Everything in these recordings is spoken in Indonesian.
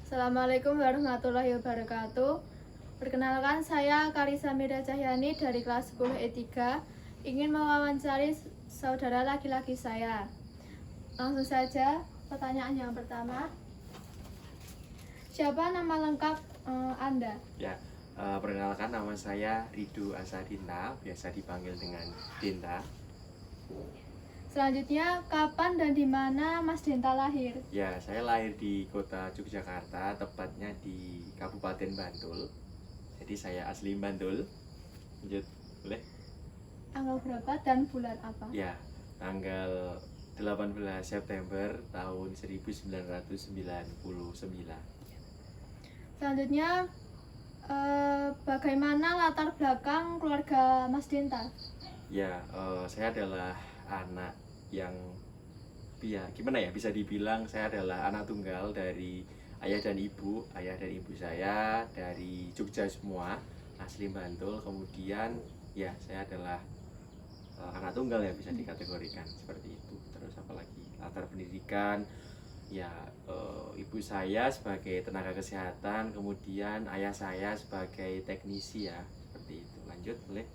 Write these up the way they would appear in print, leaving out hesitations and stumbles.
Assalamualaikum warahmatullahi wabarakatuh. Perkenalkan, saya Karisa Mira Cahyani dari kelas 10 E3 ingin mewawancari saudara laki-laki saya. Langsung saja, pertanyaan yang pertama. Siapa nama lengkap Anda? Ya, perkenalkan nama saya Ridu Asadinta, biasa dipanggil dengan Dinta. Selanjutnya, kapan dan di mana Mas Dinta lahir? Ya, saya lahir di kota Yogyakarta, tepatnya di Kabupaten Bantul. Jadi saya asli Bantul. Lanjut, boleh? Tanggal berapa dan bulan apa? Ya, tanggal 18 September tahun 1999. Selanjutnya, bagaimana latar belakang keluarga Mas Dinta? Ya, saya adalah anak yang gimana ya, bisa dibilang saya adalah anak tunggal dari ayah dan ibu. Ayah dan ibu saya dari Jogja semua, asli Bantul. Kemudian ya saya adalah anak tunggal ya, bisa dikategorikan seperti itu. Terus apalagi latar pendidikan ya, ibu saya sebagai tenaga kesehatan, kemudian ayah saya sebagai teknisi ya, seperti itu. Lanjut boleh?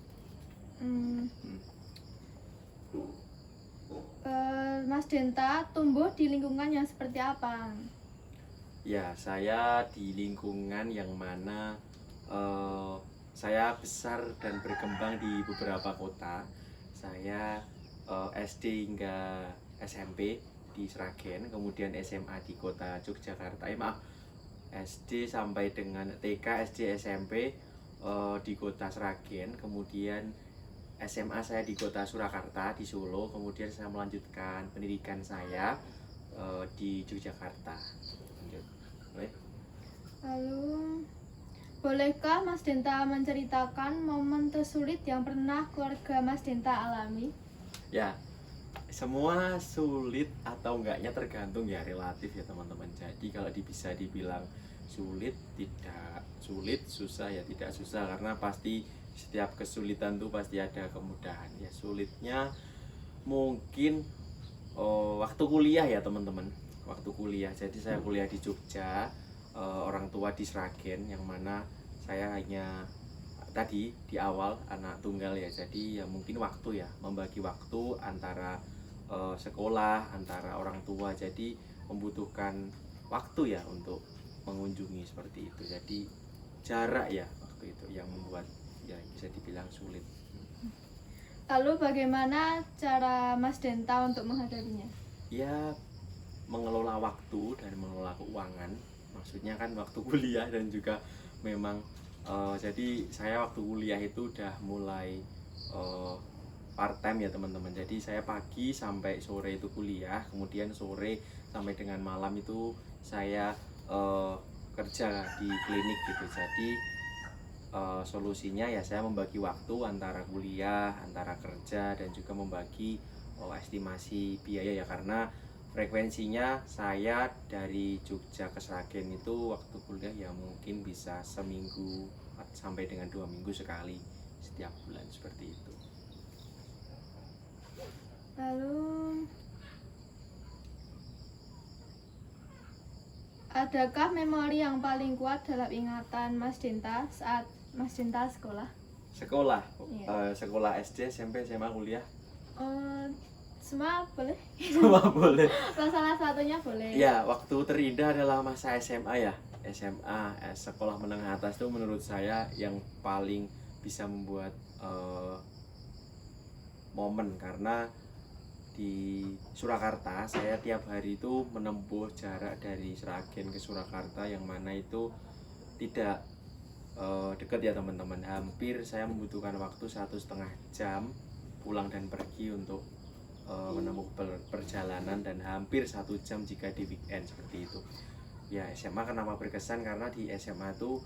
Mas Dinta tumbuh di lingkungan yang seperti apa? Ya, saya di lingkungan yang mana saya besar dan berkembang di beberapa kota. Saya SD hingga SMP di Sragen, kemudian SMA di kota Yogyakarta. SD sampai dengan TK, SD, SMP di kota Sragen, kemudian SMA saya di kota Surakarta di Solo, kemudian saya melanjutkan pendidikan saya di Yogyakarta. Lanjut. Lalu, bolehkah Mas Dinta menceritakan momen tersulit yang pernah keluarga Mas Dinta alami? Ya, semua sulit atau enggaknya tergantung ya, relatif ya teman-teman. Jadi kalau bisa dibilang sulit, tidak sulit, susah ya tidak susah, karena pasti setiap kesulitan tuh pasti ada kemudahan ya. Sulitnya mungkin waktu kuliah ya teman-teman, waktu kuliah. Jadi saya kuliah di Jogja, orang tua di Sragen, yang mana saya hanya tadi di awal anak tunggal ya. Jadi ya mungkin waktu ya, membagi waktu antara sekolah, antara orang tua, jadi membutuhkan waktu ya untuk mengunjungi seperti itu. Jadi jarak ya waktu itu yang membuat ya bisa dibilang sulit. Lalu bagaimana cara Mas Dinta untuk menghadapinya? Ya, mengelola waktu dan mengelola keuangan. Maksudnya kan waktu kuliah dan juga memang jadi saya waktu kuliah itu udah mulai part time ya teman-teman. Jadi saya pagi sampai sore itu kuliah, kemudian sore sampai dengan malam itu saya kerja di klinik gitu. Jadi solusinya ya saya membagi waktu antara kuliah, antara kerja, dan juga membagi estimasi biaya ya, karena frekuensinya saya dari Jogja ke Sragen itu waktu kuliah ya mungkin bisa seminggu sampai dengan 2 minggu sekali setiap bulan seperti itu. Lalu, adakah memori yang paling kuat dalam ingatan Mas Dinta saat Mas Dinta sekolah? Sekolah, Iya. sekolah SD, SMP, SMA, kuliah, Semua boleh? semua boleh. Salah satunya boleh. Ya, waktu terindah adalah masa SMA ya. SMA, sekolah menengah atas itu menurut saya yang paling bisa membuat momen, karena di Surakarta saya tiap hari itu menempuh jarak dari Sragen ke Surakarta, yang mana itu tidak dekat ya teman-teman. Hampir saya membutuhkan waktu 1,5 jam pulang dan pergi untuk menempuh perjalanan, dan hampir 1 jam jika di weekend seperti itu. Ya, SMA kenapa berkesan, karena di SMA itu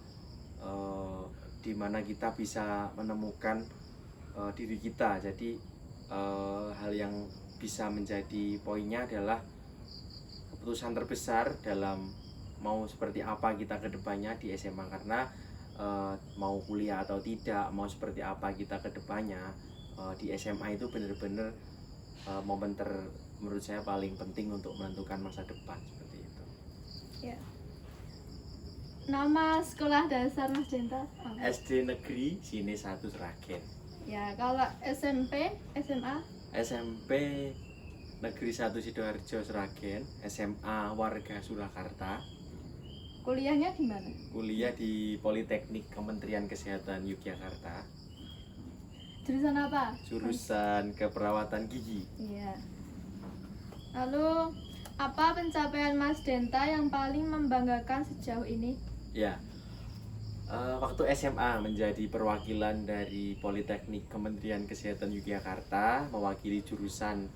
dimana kita bisa menemukan diri kita. Jadi hal yang bisa menjadi poinnya adalah keputusan terbesar dalam mau seperti apa kita ke depannya di SMA, karena mau kuliah atau tidak, mau seperti apa kita ke depannya di SMA itu benar-benar momen menurut saya paling penting untuk menentukan masa depan seperti itu. Nama sekolah dasar Mas Denta apa? SD Negeri Sine 1 Sragen. Ya, kalau SMP, SMA, SMP Negeri 1 Sidoarjo Sragen, SMA Warga Surakarta, kuliahnya di mana? kuliah di Politeknik Kementerian Kesehatan Yogyakarta, Jurusan apa? jurusan keperawatan gigi. Iya. Lalu, apa pencapaian Mas Denta yang paling membanggakan sejauh ini? Ya, waktu SMA menjadi perwakilan dari Politeknik Kementerian Kesehatan Yogyakarta, mewakili jurusan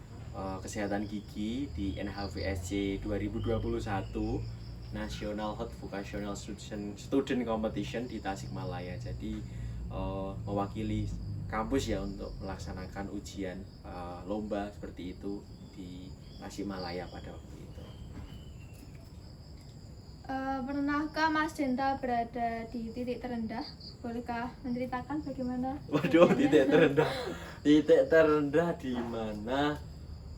kesehatan gigi di NHVSC 2021 National Hot Vocational Student Competition di Tasikmalaya. Jadi mewakili kampus ya untuk melaksanakan ujian lomba seperti itu di Tasikmalaya pada waktu itu. Pernahkah Mas Denta berada di titik terendah? Bolehkah menceritakan bagaimana? Waduh, titik terendah. Titik terendah di mana?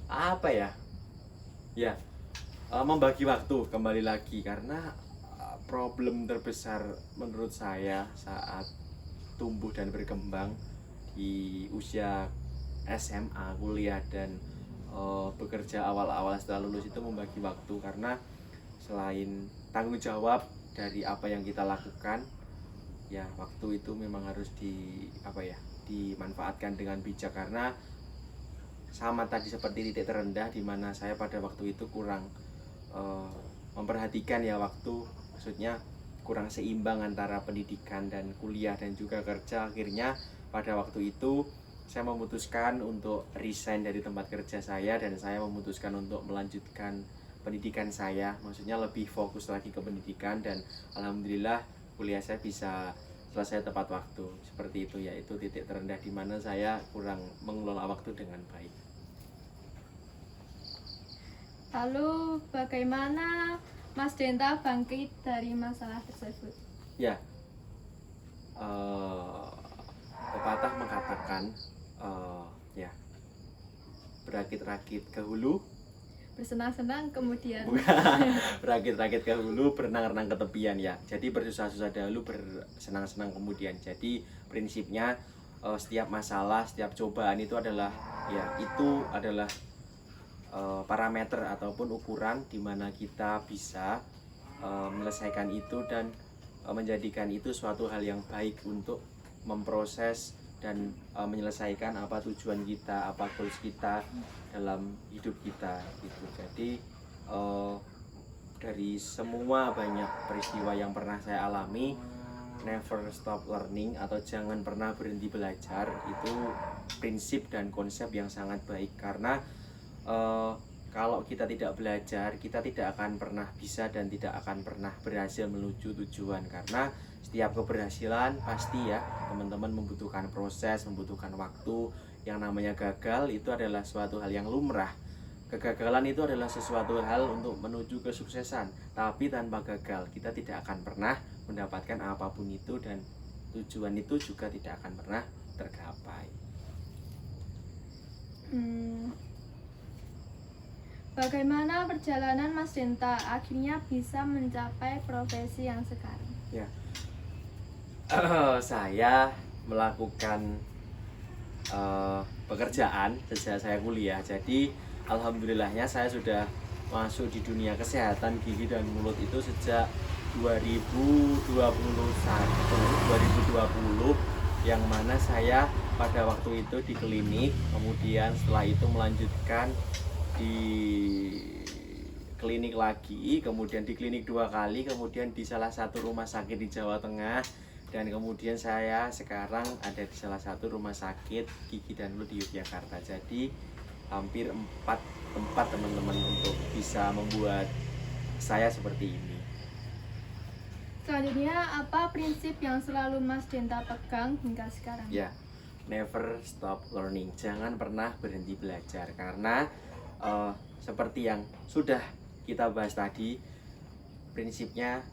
Apa ya? Ya, membagi waktu kembali lagi karena problem terbesar menurut saya saat tumbuh dan berkembang di usia SMA, kuliah dan bekerja awal-awal setelah lulus itu membagi waktu, karena selain tanggung jawab dari apa yang kita lakukan, ya waktu itu memang harus dimanfaatkan dengan bijak, karena sama tadi seperti titik terendah di mana saya pada waktu itu kurang memperhatikan ya waktu, maksudnya kurang seimbang antara pendidikan dan kuliah dan juga kerja. Akhirnya pada waktu itu saya memutuskan untuk resign dari tempat kerja saya dan saya memutuskan untuk melanjutkan pendidikan saya, maksudnya lebih fokus lagi ke pendidikan, dan alhamdulillah kuliah saya bisa selesai tepat waktu. Seperti itu, yaitu titik terendah di mana saya kurang mengelola waktu dengan baik. Lalu bagaimana Mas Denta bangkit dari masalah tersebut? Ya, pepatah mengatakan ya, berakit-rakit ke hulu, Bersenang-senang kemudian berakit-rakit ke hulu, berenang-renang ke tepian ya. Jadi bersusah-susah dahulu, bersenang-senang kemudian. Jadi prinsipnya setiap masalah, setiap cobaan itu adalah parameter ataupun ukuran di mana kita bisa menyelesaikan itu dan menjadikan itu suatu hal yang baik untuk memproses dan menyelesaikan apa tujuan kita, apa goals kita dalam hidup kita gitu. Jadi dari semua banyak peristiwa yang pernah saya alami, never stop learning atau jangan pernah berhenti belajar itu prinsip dan konsep yang sangat baik, karena kalau kita tidak belajar, kita tidak akan pernah bisa dan tidak akan pernah berhasil menuju tujuan. Karena setiap keberhasilan pasti ya teman-teman membutuhkan proses, membutuhkan waktu. Yang namanya gagal itu adalah suatu hal yang lumrah. Kegagalan itu adalah sesuatu hal untuk menuju kesuksesan. Tapi tanpa gagal kita tidak akan pernah mendapatkan apapun itu, dan tujuan itu juga tidak akan pernah tergapai. Bagaimana perjalanan Mas Denta akhirnya bisa mencapai profesi yang sekarang? Ya, saya melakukan pekerjaan sejak saya kuliah. Jadi alhamdulillahnya saya sudah masuk di dunia kesehatan gigi dan mulut itu sejak 2020, yang mana saya pada waktu itu di klinik, kemudian setelah itu melanjutkan di klinik lagi, kemudian di klinik 2 kali, kemudian di salah satu rumah sakit di Jawa Tengah, dan kemudian saya sekarang ada di salah satu rumah sakit gigi dan mulut di Yogyakarta. Jadi hampir 4 tempat teman-teman untuk bisa membuat saya seperti ini. Selanjutnya, apa prinsip yang selalu Mas Denta pegang hingga sekarang? Ya, never stop learning, jangan pernah berhenti belajar, karena seperti yang sudah kita bahas tadi, prinsipnya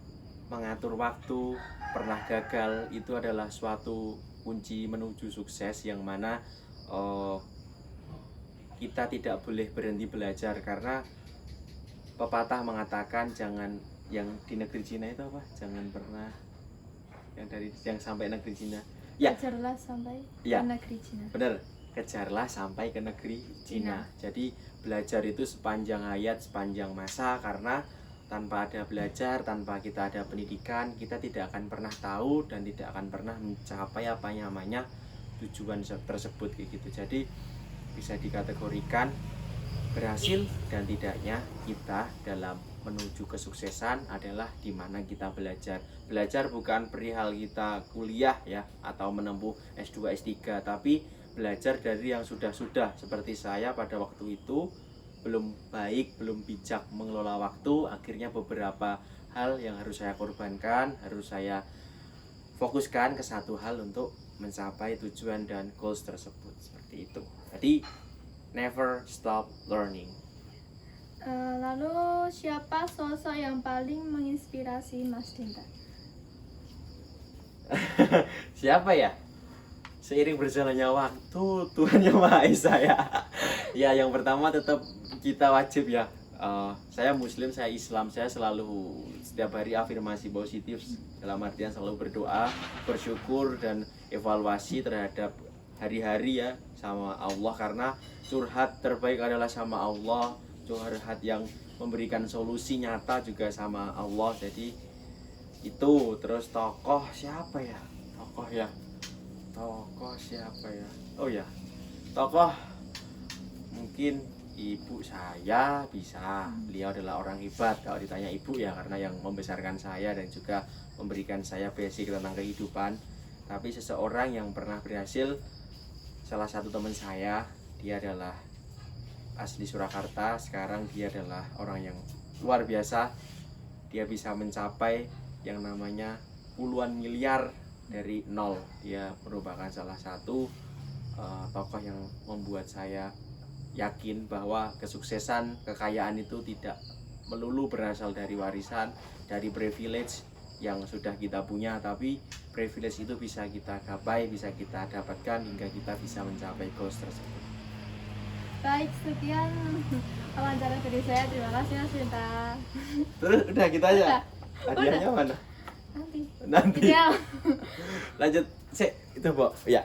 mengatur waktu, pernah gagal itu adalah suatu kunci menuju sukses, yang mana kita tidak boleh berhenti belajar, karena pepatah mengatakan jangan, yang di negeri Cina itu apa? Jangan pernah yang sampai negeri Cina. Ya, Kejarlah sampai ya, ke negeri Cina. benar. Kejarlah sampai ke negeri Cina. Jadi belajar itu sepanjang hayat, sepanjang masa, karena tanpa ada belajar, tanpa kita ada pendidikan, kita tidak akan pernah tahu dan tidak akan pernah mencapai apa yang namanya tujuan tersebut kayak gitu. Jadi bisa dikategorikan berhasil dan tidaknya kita dalam menuju kesuksesan adalah di mana kita belajar. Belajar bukan perihal kita kuliah ya atau menempuh S2, S3, tapi belajar dari yang sudah-sudah. Seperti saya pada waktu itu belum baik, belum bijak mengelola waktu, akhirnya beberapa hal yang harus saya korbankan, harus saya fokuskan ke satu hal untuk mencapai tujuan dan goals tersebut. Seperti itu. Jadi never stop learning. Lalu siapa sosok yang paling menginspirasi Mas Dinta? Siapa ya? Seiring berjalannya waktu, Tuhan Yang Maha Esa ya. Ya, yang pertama tetap kita wajib ya. Saya Muslim, saya Islam, saya selalu setiap hari afirmasi positif, dalam artian selalu berdoa, bersyukur dan evaluasi terhadap hari-hari ya sama Allah, karena curhat terbaik adalah sama Allah, curhat yang memberikan solusi nyata juga sama Allah. Jadi itu. Terus tokoh siapa ya? Tokoh siapa ya? Oh ya, tokoh mungkin ibu saya bisa. Beliau adalah orang hebat kalau ditanya ibu ya, karena yang membesarkan saya dan juga memberikan saya basic tentang kehidupan. Tapi seseorang yang pernah berhasil, salah satu teman saya, dia adalah asli Surakarta. Sekarang dia adalah orang yang luar biasa. Dia bisa mencapai yang namanya puluhan miliar dari nol. Dia merupakan salah satu tokoh yang membuat saya yakin bahwa kesuksesan, kekayaan itu tidak melulu berasal dari warisan, dari privilege yang sudah kita punya, tapi privilege itu bisa kita gapai, bisa kita dapatkan hingga kita bisa mencapai goals tersebut. Baik, sekian wawancara dari saya. Terima kasih Mas Dinta. Terus udah gitu aja. Udah. Hadiahnya mana? Nanti. Nanti. Ideal. Lanjut, itu, Bo. Ya.